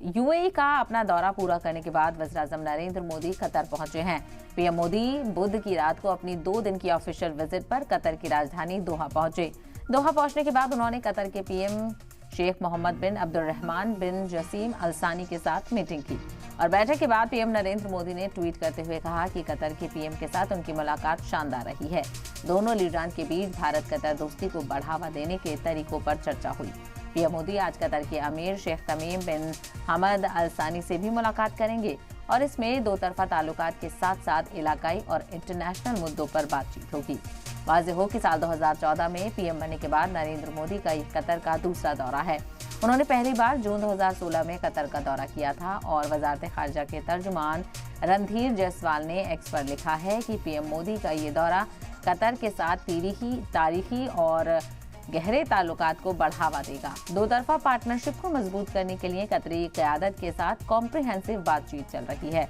UAE का अपना दौरा पूरा करने के बाद वज़ीर-ए-आज़म नरेंद्र मोदी कतर पहुंचे हैं। पीएम मोदी बुध की रात को अपनी 2 दिन की ऑफिशियल विजिट पर कतर की राजधानी दोहा पहुंचे। दोहा पहुंचने के बाद उन्होंने कतर के पीएम शेख मोहम्मद बिन अब्दुर्रहमान बिन जसीम अल सानी के साथ मीटिंग की और बैठक के बाद पीएम नरेंद्र मोदी ने ट्वीट करते हुए कहा कि कतर के पीएम के साथ उनकी मुलाकात शानदार रही है। दोनों लीडरान के बीच भारत कतर दोस्ती को बढ़ावा देने के तरीकों पर चर्चा हुई। पीएम मोदी आज कतर के अमीर शेख तमीम बिन हमद अल सानी से भी मुलाकात करेंगे और इसमें दो तरफा ताल्लुकात के साथ साथ इलाकाई और इंटरनेशनल मुद्दों पर बातचीत होगी। वाज़ेह हो कि साल 2014 में पीएम बनने के बाद नरेंद्र मोदी का ये कतर का दूसरा दौरा है। उन्होंने पहली बार जून 2016 में कतर का दौरा किया था और वजारत खारजा के तर्जुमान रणधीर जायसवाल ने एक्स पर लिखा है कि पीएम मोदी का ये दौरा कतर के साथ तारीखी और गहरे ताल्लुकात को बढ़ावा देगा। दो तरफा पार्टनरशिप को मजबूत करने के लिए कतरी क़यादत के साथ कॉम्प्रिहेंसिव बातचीत चल रही है।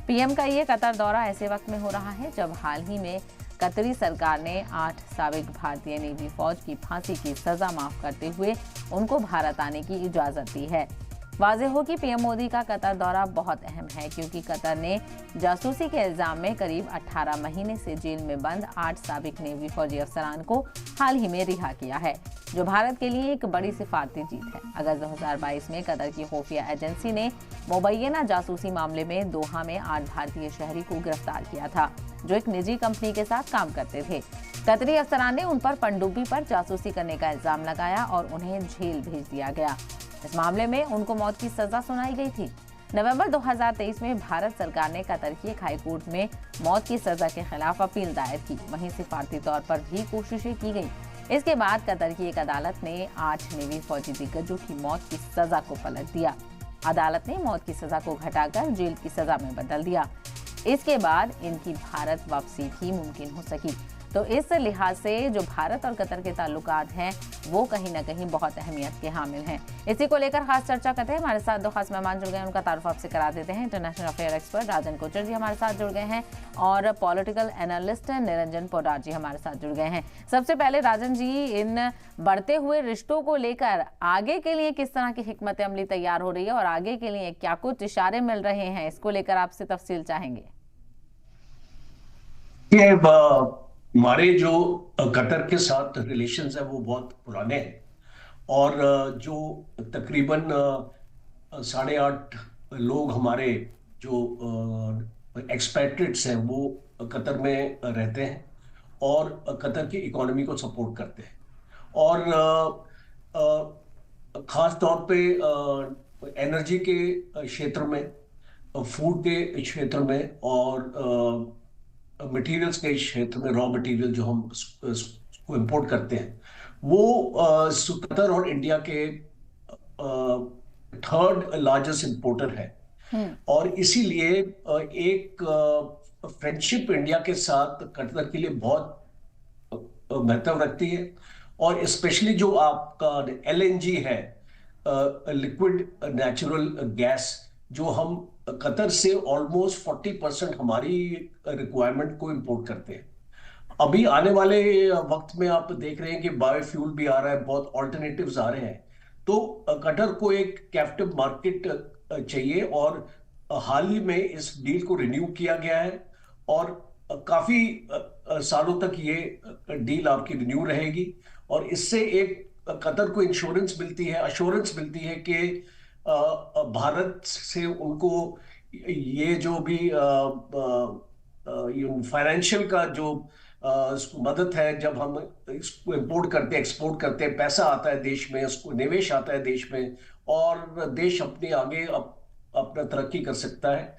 पीएम का ये कतर दौरा ऐसे वक्त में हो रहा है जब हाल ही में कतरी सरकार ने 8 साबिक भारतीय नेवी फौज की फांसी की सजा माफ करते हुए उनको भारत आने की इजाजत दी है। वाज़ेह हो कि पीएम मोदी का कतर दौरा बहुत अहम है क्योंकि कतर ने जासूसी के इल्जाम में करीब 18 महीने से जेल में बंद 8 साबिक नेवी फौजी अफसरान को हाल ही में रिहा किया है, जो भारत के लिए एक बड़ी सिफारती जीत है। अगस्त 2022 में कतर की खुफिया एजेंसी ने मुबैना जासूसी मामले में दोहा में 8 भारतीय शहरी को गिरफ्तार किया था, जो एक निजी कंपनी के साथ काम करते थे। कतरी अफसरान ने उन पर पनडुब्बी पर जासूसी करने का इल्जाम लगाया और उन्हें जेल भेज दिया गया। इस मामले में उनको मौत की सजा सुनाई गई थी। नवंबर 2023 में भारत सरकार ने कतर की एक हाई कोर्ट में मौत की सजा के खिलाफ अपील दायर की। वहीं सिफारती तौर पर भी कोशिशें की गई। इसके बाद कतर की एक अदालत ने 8 नेवी फौजी दिग्गजों की मौत की सजा को पलट दिया। अदालत ने मौत की सजा को घटाकर जेल की सजा में बदल दिया। इसके बाद इनकी भारत वापसी भी मुमकिन हो सकी। तो इस लिहाज से जो भारत और कतर के ताल्लुकात हैं वो कहीं ना कहीं बहुत अहमियत के हामिल हैं। इसी को लेकर खास चर्चा करते हैं। हमारे साथ 2 खास मेहमान जुड़ गए हैं, उनका तारुफ आपसे करा देते हैं। इंटरनेशनल अफेयर एक्सपर्ट राजन कोचर जी हमारे साथ जुड़ गए हैं और पॉलिटिकल एनालिस्ट निरंजन पोडार जी हमारे साथ जुड़ गए हैं। सबसे पहले राजन जी, इन बढ़ते हुए रिश्तों को लेकर आगे के लिए किस तरह की हिकमत अमली तैयार हो रही है और आगे के लिए क्या कुछ इशारे मिल रहे हैं, इसको लेकर आपसे तफसील चाहेंगे। हमारे जो कतर के साथ रिलेशंस है वो बहुत पुराने हैं और जो तकरीबन 8.5 लोग हमारे जो एक्सपेट्रिएट्स हैं वो कतर में रहते हैं और कतर की इकोनॉमी को सपोर्ट करते हैं और ख़ास तौर पे एनर्जी के क्षेत्र में, फूड के क्षेत्र में और मटेरियल्स के क्षेत्र में, रॉ मटेरियल जो हम को इंपोर्ट करते हैं वो कतर और इंडिया के 3rd लार्जेस्ट इंपोर्टर है और इसीलिए एक फ्रेंडशिप इंडिया के साथ कतर के लिए बहुत महत्व रखती है और स्पेशली जो आपका LNG है, लिक्विड नेचुरल गैस, जो हम कतर से ऑलमोस्ट 40% हमारी रिक्वायरमेंट को इंपोर्ट करते हैं। अभी आने वाले वक्त में आप देख रहे हैं कि बायोफ्यूल भी आ रहा है, बहुत ऑल्टरनेटिव्स आ रहे हैं, तो कतर को एक कैप्टिव मार्केट चाहिए और हाल ही में इस डील को रिन्यू किया गया है और काफी सालों तक ये डील आपकी रिन्यू रहेगी और इससे एक कतर को इंश्योरेंस मिलती है, अश्योरेंस मिलती है कि भारत से उनको ये जो भी फाइनेंशियल का जो मदद है, जब हम इसको इंपोर्ट करते हैं, एक्सपोर्ट करते हैं, पैसा आता है देश में, उसको निवेश आता है देश में और देश अपने आगे अपना तरक्की कर सकता है।